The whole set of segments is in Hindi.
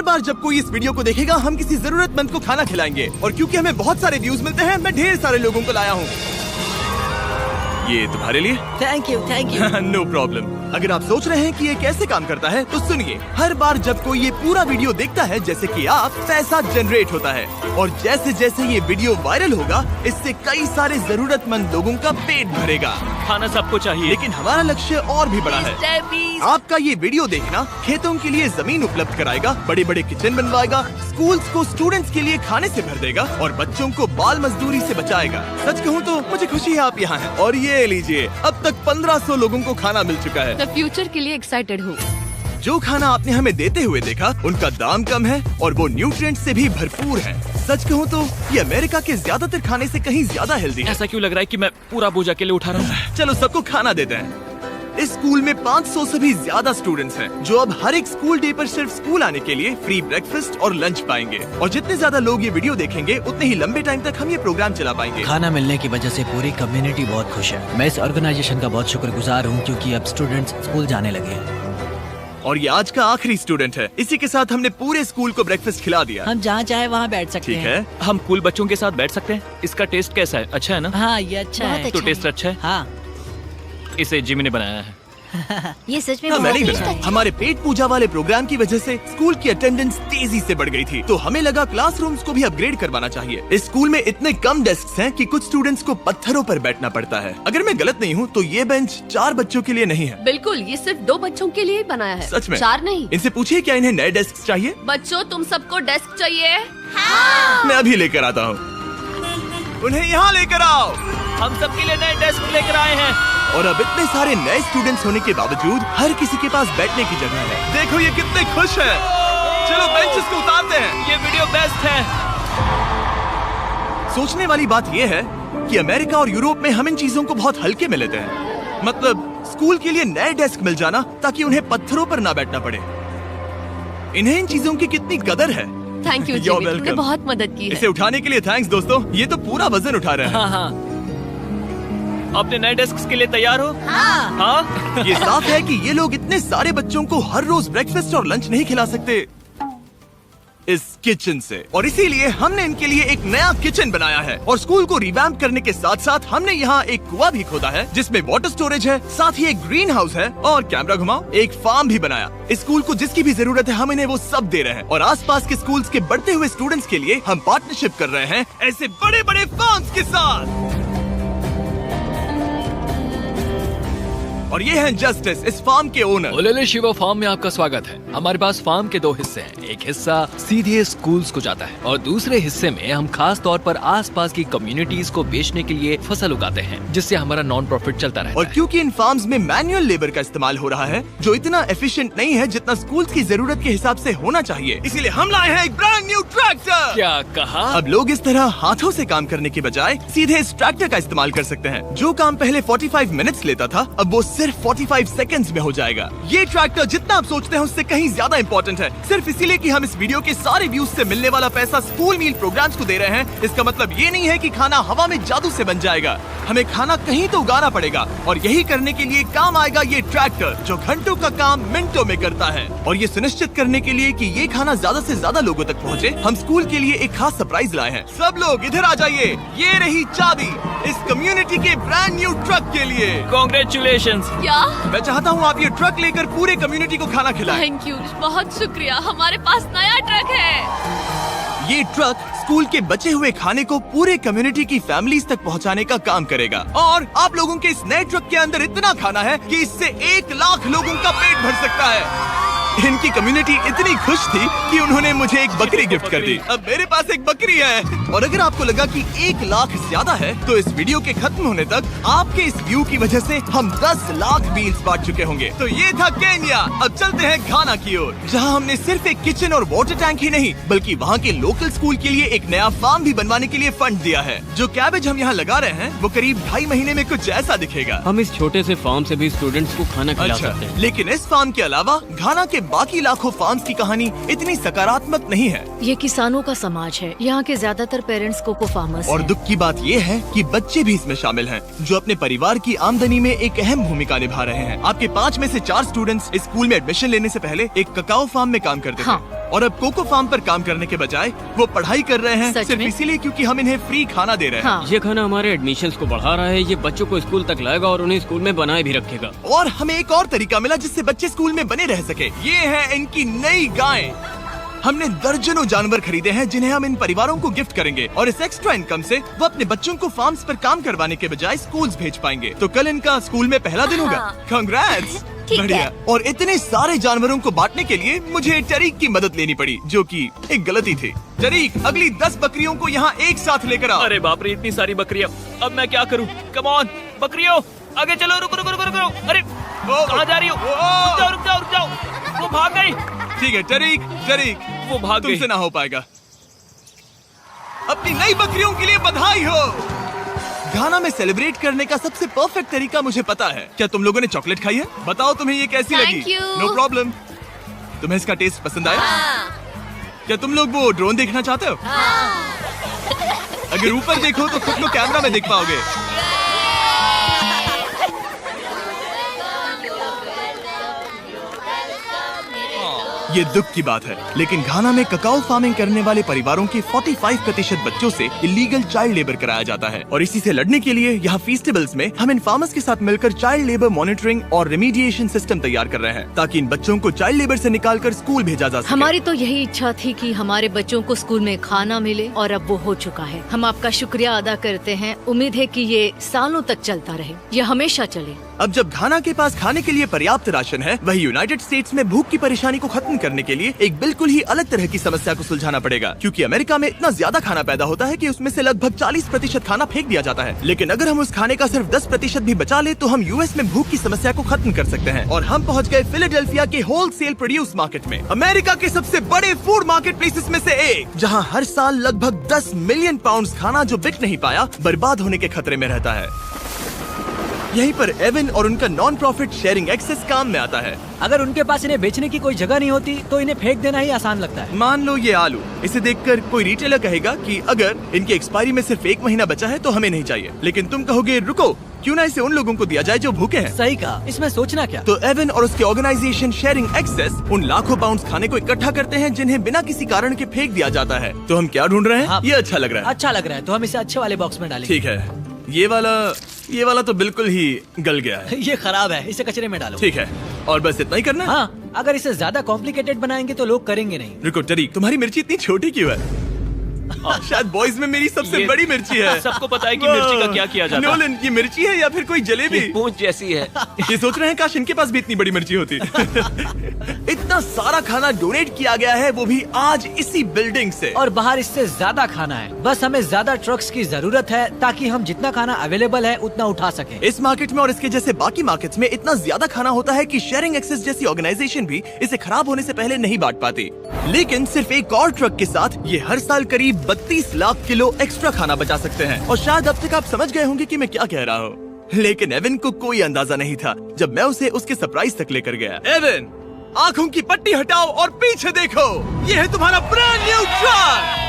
हर बार जब कोई इस वीडियो को देखेगा हम किसी जरूरतमंद को खाना खिलाएंगे, और क्योंकि हमें बहुत सारे व्यूज मिलते हैं मैं ढेर सारे लोगों को लाया हूँ। ये तुम्हारे लिए। Thank you know problem. अगर आप सोच रहे हैं कि ये कैसे काम करता है तो सुनिए, हर बार जब कोई ये पूरा वीडियो देखता है जैसे कि आप, पैसा जनरेट होता है, और जैसे जैसे ये वीडियो वायरल होगा इससे कई सारे जरूरतमंद लोगों का पेट भरेगा। खाना सबको चाहिए, लेकिन हमारा लक्ष्य और भी बड़ा है। आपका ये वीडियो देखना खेतों के लिए जमीन उपलब्ध कराएगा, बड़े बड़े किचन बनवाएगा, स्कूल्स को स्टूडेंट्स के लिए खाने से भर देगा और बच्चों को बाल मजदूरी से बचाएगा। सच कहूँ तो मुझे खुशी है आप यहाँ हैं। और ये लीजिए, अब तक 1500 लोगों को खाना मिल चुका है। फ्यूचर के लिए एक्साइटेड हूँ। जो खाना आपने हमें देते हुए देखा उनका दाम कम है और वो न्यूट्रिएंट से भी भरपूर है। सच कहूँ तो ये अमेरिका के ज्यादातर खाने से कहीं ज्यादा हेल्दी है। ऐसा क्यों लग रहा है कि मैं पूरा बोझ अकेले उठा रहा हूँ? चलो सबको खाना देते हैं। इस स्कूल में 500 से भी ज्यादा स्टूडेंट्स हैं, जो अब हर एक स्कूल डे पर सिर्फ स्कूल आने के लिए फ्री ब्रेकफास्ट और लंच पाएंगे। और जितने ज्यादा लोग ये वीडियो देखेंगे उतने ही लंबे टाइम तक हम ये प्रोग्राम चला पाएंगे। खाना मिलने की वजह से पूरी कम्युनिटी बहुत खुश है। मैं इस ऑर्गेनाइजेशन का बहुत शुक्रगुजार हूँ क्योंकि अब स्टूडेंट्स स्कूल जाने लगे हैं। और ये आज का आखिरी स्टूडेंट है। इसी के साथ हमने पूरे स्कूल को ब्रेकफास्ट खिला दिया। हम जहाँ चाहे वहाँ बैठ सकते ठीक हैं। है, हम कूल बच्चों के साथ बैठ सकते हैं। इसका टेस्ट कैसा है? अच्छा है ना? हाँ ये अच्छा है। तो टेस्ट अच्छा है। हाँ इसे जिमी ने बनाया है। ये सच में हाँ, बहुत मैंने टेस्ट बनाया। अच्छा। हमारे पेट पूजा वाले प्रोग्राम की वजह से स्कूल की अटेंडेंस तेजी से बढ़ गई थी, तो हमें लगा क्लासरूम्स को भी अपग्रेड करवाना चाहिए। इस स्कूल में इतने कम डेस्क हैं कि कुछ स्टूडेंट्स को पत्थरों पर बैठना पड़ता है। अगर मैं गलत नहीं हूँ तो ये बेंच 4 बच्चों के लिए नहीं है। बिल्कुल, ये सिर्फ 2 बच्चों के लिए बनाया है। सच में? 4 नहीं। इनसे पूछिए क्या इन्हें नए डेस्क चाहिए। बच्चों तुम सबको डेस्क चाहिए? मैं अभी लेकर आता हूँ। उन्हें यहाँ लेकर आओ। हम सबके लिए नए डेस्क लेकर आए हैं। और अब इतने सारे नए स्टूडेंट्स होने के बावजूद हर किसी के पास बैठने की जगह है। देखो ये कितने खुश हैं। चलो बेंचेस को उतारते हैं। ये वीडियो बेस्ट है। सोचने वाली बात ये है कि अमेरिका और यूरोप में हम इन चीजों को बहुत हल्के में लेते हैं। मतलब स्कूल के लिए नए डेस्क मिल जाना ताकि उन्हें पत्थरों पर ना बैठना पड़े। इन्हें इन चीजों की कितनी कदर है। थैंक यू You're जिमी, तुमने welcome। बहुत मदद की है। इसे उठाने के लिए थैंक्स दोस्तों। ये तो पूरा वजन उठा रहे हैं। हाँ हाँ। अपने नए डेस्क के लिए तैयार हो? हाँ। हाँ। ये साफ है कि ये लोग इतने सारे बच्चों को हर रोज ब्रेकफास्ट और लंच नहीं खिला सकते इस किचन से, और इसीलिए हमने इनके लिए एक नया किचन बनाया है। और स्कूल को रिवैम्प करने के साथ साथ हमने यहाँ एक कुआं भी खोदा है जिसमें वाटर स्टोरेज है, साथ ही एक ग्रीन हाउस है और कैमरा घुमाओ, एक फार्म भी बनाया। इस स्कूल को जिसकी भी जरूरत है हम इन्हें वो सब दे रहे हैं। और आसपास के स्कूल्स के बढ़ते हुए स्टूडेंट्स के लिए हम पार्टनरशिप कर रहे हैं ऐसे बड़े बड़े फार्म्स के साथ। और ये हैं जस्टिस, इस फार्म के ओनर। ओलेले शिवा फार्म में आपका स्वागत है। हमारे पास फार्म के 2 हिस्से हैं। एक हिस्सा सीधे स्कूल्स को जाता है और दूसरे हिस्से में हम खास तौर पर आसपास की कम्युनिटीज को बेचने के लिए फसल उगाते हैं, जिससे हमारा नॉन प्रॉफिट चलता रहता और है। क्योंकि इन फार्म्स में मैनुअल लेबर का इस्तेमाल हो रहा है जो इतना एफिशिएंट नहीं है जितना स्कूल्स की जरूरत के हिसाब से होना चाहिए, इसीलिए हम लाए हैं एक ब्रांड न्यू ट्रैक्टर। क्या कहा? अब लोग इस तरह हाथों से काम करने के बजाय सीधे इस ट्रैक्टर का इस्तेमाल कर सकते हैं। जो काम पहले 45 मिनट्स लेता था अब वो सिर्फ 45 सेकंड्स में हो जाएगा। ये ट्रैक्टर जितना आप सोचते हैं उससे कहीं ज्यादा इम्पोर्टेंट है, सिर्फ इसीलिए कि हम इस वीडियो के सारे व्यूज से मिलने वाला पैसा स्कूल मील प्रोग्राम्स को दे रहे हैं। इसका मतलब ये नहीं है कि खाना हवा में जादू से बन जाएगा। हमें खाना कहीं तो उगाना पड़ेगा और यही करने के लिए काम आएगा ये ट्रैक्टर जो घंटों का काम मिनटों में करता है। और ये सुनिश्चित करने के लिए कि ये खाना ज्यादा से ज्यादा लोगों तक पहुँचे, हम स्कूल के लिए एक खास सरप्राइज लाए हैं। सब लोग इधर आ जाइए, ये रही चाबी इस कम्युनिटी के ब्रांड न्यू ट्रक के लिए। Congratulations। क्या? मैं चाहता हूँ आप ये ट्रक लेकर पूरे कम्युनिटी को खाना खिलाएं। थैंक यू, बहुत शुक्रिया। हमारे पास नया ट्रक है। ये ट्रक स्कूल के बचे हुए खाने को पूरे कम्युनिटी की फैमिलीज तक पहुंचाने का काम करेगा। और आप लोगों के इस नए ट्रक के अंदर इतना खाना है कि इससे 1 लाख लोगों का पेट भर सकता है। इनकी कम्युनिटी इतनी खुश थी कि उन्होंने मुझे एक बकरी गिफ्ट कर दी। अब मेरे पास एक बकरी है। और अगर आपको लगा कि 1 लाख ज्यादा है तो इस वीडियो के खत्म होने तक आपके इस व्यू की वजह से हम 10 लाख मील्स बांट चुके होंगे। तो ये था केन्या। अब चलते हैं घाना की ओर, जहां हमने सिर्फ एक किचन और वाटर टैंक ही नहीं बल्कि वहां के लोकल स्कूल के लिए एक नया फार्म भी बनवाने के लिए फंड दिया है। जो कैबेज हम यहाँ लगा रहे हैं वो करीब 2.5 महीने में कुछ ऐसा दिखेगा। हम इस छोटे से फार्म से भी स्टूडेंट्स को खाना खिला सकते हैं। लेकिन इस फार्म के अलावा घाना के बाकी लाखों फार्म्स की कहानी इतनी सकारात्मक नहीं है। ये किसानों का समाज है। यहाँ के ज्यादातर पेरेंट्स कोको फार्मर्स और हैं। दुख की बात ये है कि बच्चे भी इसमें शामिल हैं, जो अपने परिवार की आमदनी में एक अहम भूमिका निभा रहे हैं। आपके 5 में से 4 स्टूडेंट्स इस स्कूल में एडमिशन लेने से पहले एक ककाओ फार्म में काम करते थे। और अब कोको फार्म पर काम करने के बजाय वो पढ़ाई कर रहे हैं सच सिर्फ में? इसीलिए क्योंकि हम इन्हें फ्री खाना दे रहे हैं। हाँ। ये खाना हमारे एडमिशन्स को बढ़ा रहा है, ये बच्चों को स्कूल तक लाएगा और उन्हें स्कूल में बनाए भी रखेगा। और हमें एक और तरीका मिला जिससे बच्चे स्कूल में बने रह सके। ये है इनकी नई गायें। हमने दर्जनों जानवर खरीदे हैं जिन्हें हम इन परिवारों को गिफ्ट करेंगे और इस एक्स्ट्रा इनकम से वो अपने बच्चों को फार्म्स पर काम करवाने के बजाय स्कूल्स भेज पाएंगे। तो कल इनका स्कूल में पहला दिन होगा। कांग्रेट्स। बढ़िया। और इतने सारे जानवरों को बांटने के लिए मुझे टरीक की मदद लेनी पड़ी, जो कि एक गलती थी। टरीक, अगली 10 बकरियों को यहाँ एक साथ लेकर आओ। अरे बाप रे, इतनी सारी बकरियां, अब मैं क्या करूं? कम ऑन बकरियों, आगे चलो। रुको रुको रुको रुको। अरे कहाँ जा रही हो? रुक जाओ रुक जाओ रुक जाओ। वो भाग गई। ठीक है टरीक, टरीक वो भाग गई। तुमसे ना हो पाएगा। अपनी नई बकरियों के लिए बधाई हो। घाना में सेलिब्रेट करने का सबसे परफेक्ट तरीका मुझे पता है। क्या तुम लोगों ने चॉकलेट खाई है? बताओ तुम्हें ये कैसी Thank लगी? you. No problem. तुम्हें इसका टेस्ट पसंद आया? क्या तुम लोग वो ड्रोन देखना चाहते हो? अगर ऊपर देखो तो खुद को कैमरा में देख पाओगे। ये दुख की बात है, लेकिन घाना में ककाओ फार्मिंग करने वाले परिवारों के 45% बच्चों से इलीगल चाइल्ड लेबर कराया जाता है और इसी से लड़ने के लिए यहाँ फेस्टिवल्स में हम इन फार्मर्स के साथ मिलकर चाइल्ड लेबर मॉनिटरिंग और रेमीडिएशन सिस्टम तैयार कर रहे हैं ताकि इन बच्चों को चाइल्ड लेबर से निकालकर स्कूल भेजा जा सके। हमारी तो यही इच्छा थी कि हमारे बच्चों को स्कूल में खाना मिले और अब वो हो चुका है। हम आपका शुक्रिया अदा करते हैं। उम्मीद है कि ये सालों तक चलता रहे, ये हमेशा चले। अब जब घाना के पास खाने के लिए पर्याप्त राशन है, वही यूनाइटेड स्टेट्स में भूख की परेशानी को खत्म करने के लिए एक बिल्कुल ही अलग तरह की समस्या को सुलझाना पड़ेगा, क्योंकि अमेरिका में इतना ज्यादा खाना पैदा होता है कि उसमें से लगभग 40% खाना फेंक दिया जाता है। लेकिन अगर हम उस खाने का सिर्फ 10% भी बचा ले तो हम यूएस में भूख की समस्या को खत्म कर सकते हैं। और हम पहुंच गए फिलाडेल्फिया के होलसेल प्रोड्यूस मार्केट में, अमेरिका के सबसे बड़े फूड मार्केट प्लेसेस में से एक, जहां हर साल लगभग 10 मिलियन पाउंड खाना जो बिक नहीं पाया बर्बाद होने के खतरे में रहता है। यहीं पर एवन और उनका नॉन प्रॉफिट शेयरिंग एक्सेस काम में आता है। अगर उनके पास इन्हें बेचने की कोई जगह नहीं होती तो इन्हें फेंक देना ही आसान लगता है। मान लो ये आलू, इसे देखकर कोई रिटेलर कहेगा कि अगर इनकी एक्सपायरी में सिर्फ 1 महीना बचा है तो हमें नहीं चाहिए, लेकिन तुम कहोगे रुको, क्यों ना इसे उन लोगों को दिया जाए जो भूखे हैं। सही कहा, इसमें सोचना क्या। तो एवन और उसके ऑर्गेनाइजेशन शेयरिंग एक्सेस उन लाखों पाउंड्स खाने को इकट्ठा करते हैं जिन्हें बिना किसी कारण के फेंक दिया जाता है। तो हम क्या ढूंढ रहे हैं? हाँ। ये अच्छा लग रहा है। अच्छा लग रहा है तो हम इसे अच्छे वाले बॉक्स में डालेंगे। ठीक है, ये वाला तो बिल्कुल ही गल गया है। ये खराब है, इसे कचरे में डालो। ठीक है, और बस इतना ही करना है? हाँ, अगर इसे ज्यादा कॉम्प्लिकेटेड बनाएंगे तो लोग करेंगे नहीं। रुको टरीक, तुम्हारी मिर्ची इतनी छोटी क्यों है? शायद बॉयज में मेरी सबसे ये बड़ी मिर्ची है। सबको पता है कि मिर्ची का क्या किया जाता है। नोलन, ये मिर्ची है या फिर कोई जलेबी? पूंछ जैसी है। ये सोच रहे हैं काश इनके पास भी इतनी बड़ी मिर्ची होती। इतना सारा खाना डोनेट किया गया है, वो भी आज इसी बिल्डिंग से। और बाहर इससे ज्यादा खाना है। बस हमें ज्यादा ट्रक्स की जरूरत है ताकि हम जितना खाना अवेलेबल है उतना उठा सकें। इस मार्केट में और इसके जैसे बाकी मार्केट्स में इतना ज्यादा खाना होता है कि शेयरिंग एक्सेस जैसी ऑर्गेनाइजेशन भी इसे खराब होने से पहले नहीं बांट पाती। लेकिन सिर्फ एक और ट्रक के साथ ये हर साल करीब 32 लाख किलो एक्स्ट्रा खाना बचा सकते हैं। और शायद अब तक आप समझ गए होंगे कि मैं क्या कह रहा हूँ, लेकिन एवन को कोई अंदाजा नहीं था जब मैं उसे उसके सरप्राइज तक लेकर गया। एवन, आंखों की पट्टी हटाओ और पीछे देखो, ये है तुम्हारा ब्रांड न्यू ट्रक।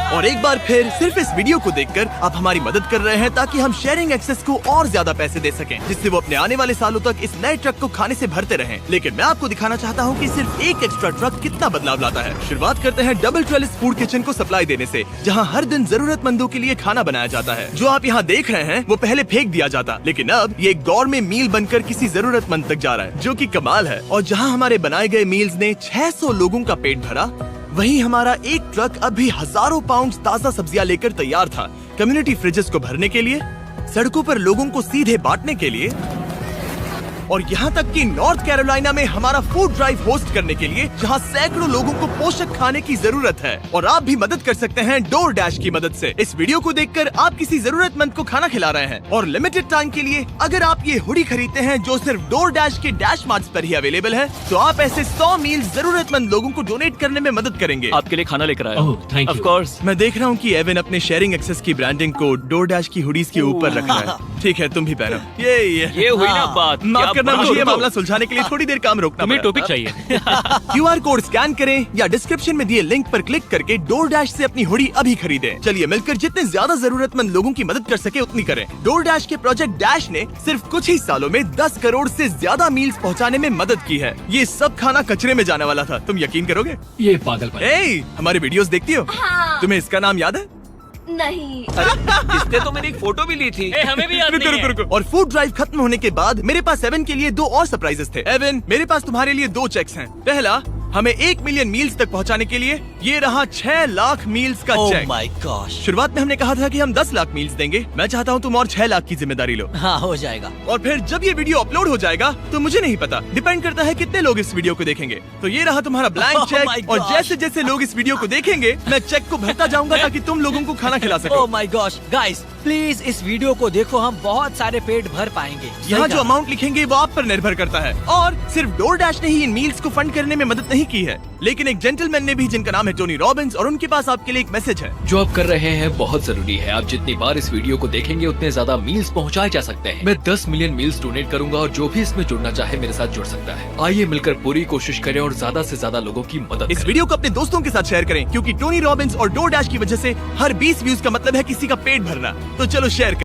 और एक बार फिर सिर्फ इस वीडियो को देखकर आप हमारी मदद कर रहे हैं ताकि हम शेयरिंग एक्सेस को और ज्यादा पैसे दे सकें, जिससे वो अपने आने वाले सालों तक इस नए ट्रक को खाने से भरते रहें। लेकिन मैं आपको दिखाना चाहता हूँ कि सिर्फ एक एक्स्ट्रा ट्रक कितना बदलाव लाता है। शुरुआत करते हैं डबल ट्रेलिस फूड किचन को सप्लाई देने से, जहाँ हर दिन जरूरतमंदों के लिए खाना बनाया जाता है। जो आप यहाँ देख रहे हैं वो पहले फेंक दिया जाता, लेकिन अब ये एक गौरमेट मील बनकर किसी जरूरतमंद तक जा रहा है, जो कि कमाल है। और जहाँ हमारे बनाए गए मील्स ने 600 लोगों का पेट भरा, वहीं हमारा एक ट्रक अभी हजारों पाउंड ताजा सब्जियां लेकर तैयार था, कम्युनिटी फ्रिजेस को भरने के लिए, सड़कों पर लोगों को सीधे बांटने के लिए, और यहाँ तक कि नॉर्थ कैरोलिना में हमारा फूड ड्राइव होस्ट करने के लिए, जहाँ सैकड़ों लोगों को पोषक खाने की जरूरत है। और आप भी मदद कर सकते हैं डोर डैश की मदद से। इस वीडियो को देखकर आप किसी जरूरतमंद को खाना खिला रहे हैं, और लिमिटेड टाइम के लिए अगर आप ये हुडी खरीदते हैं जो सिर्फ डोर डैश के डैश मार्ट्स पर ही अवेलेबल है, तो आप ऐसे 100 मील जरूरतमंद लोगों को डोनेट करने में मदद करेंगे। आपके लिए खाना लेकर आया। ओह, thank you. Of course. मैं देख रहा हूँ कि एवन अपने शेयरिंग एक्सेस की ब्रांडिंग को डोर डैश की हुडीज के ऊपर रख रहा है। ठीक है, तुम भी पहनो। ये हुई ना बात। माफ क्या करना, बात मुझे ये हो। मामला सुलझाने के लिए थोड़ी देर काम रोकना तुम्हें पड़ा। टॉपिक चाहिए। QR कोड स्कैन करें या डिस्क्रिप्शन में दिए लिंक पर क्लिक करके DoorDash से अपनी हुडी अभी खरीदें। चलिए मिलकर जितने ज्यादा जरूरतमंद लोगों की मदद कर सके उतनी करें। DoorDash के प्रोजेक्ट डैश ने सिर्फ कुछ ही सालों में 10 करोड़ से ज्यादा मील्स पहुंचाने में मदद की है। ये सब खाना कचरे में जाने वाला था, तुम यकीन करोगे? ये पागलपन है। ए, हमारे वीडियोस देखती हो? हाँ। तुम्हें इसका नाम याद है? नहीं। इसने तो मेरी एक फोटो भी ली थी। ए, हमें भी याद रुको नहीं रुको है। रुको। और फूड ड्राइव खत्म होने के बाद मेरे पास एवन के लिए 2 और सरप्राइजेस थे। एवन, मेरे पास तुम्हारे लिए 2 चेक्स हैं। पहला, हमें 1 मिलियन मील्स तक पहुंचाने के लिए ये रहा 6 लाख मील्स का ओह चेक। My gosh. शुरुआत में हमने कहा था कि हम 10 लाख मील्स देंगे। मैं चाहता हूँ तुम और 6 लाख की जिम्मेदारी लो। हाँ, हो जाएगा। और फिर जब ये वीडियो अपलोड हो जाएगा तो मुझे नहीं पता, डिपेंड करता है कितने लोग इस वीडियो को देखेंगे। तो ये रहा तुम्हारा ब्लैंक Oh my चेक, और gosh. जैसे जैसे लोग इस वीडियो को देखेंगे मैं चेक को भरता जाऊंगा ताकि तुम लोगों को खाना खिला सको। Oh my gosh, guys please इस वीडियो को देखो, हम बहुत सारे पेट भर पाएंगे। यहाँ सही जो कहा। अमाउंट लिखेंगे वो आप पर निर्भर करता है। और सिर्फ DoorDash ने ही इन मील्स को फंड करने में मदद नहीं की है, लेकिन एक जेंटलमैन ने भी, जिनका नाम है टोनी रॉबिन्स, और उनके पास आपके लिए एक मैसेज है। जो आप कर रहे हैं बहुत जरूरी है। आप जितनी बार इस वीडियो को देखेंगे उतने ज्यादा मील्स पहुंचाए जा सकते हैं। मैं 10 मिलियन मील्स डोनेट करूंगा और जो भी इसमें जुड़ना चाहे मेरे साथ जुड़ सकता है। आइए मिलकर पूरी कोशिश करें और ज्यादा से ज्यादा लोगों की मदद इस करें। वीडियो को अपने दोस्तों के साथ शेयर करें, क्योंकि टोनी रॉबिन्स और DoorDash की वजह से हर 20 व्यूज का मतलब है किसी का पेट भरना। तो चलो शेयर करें।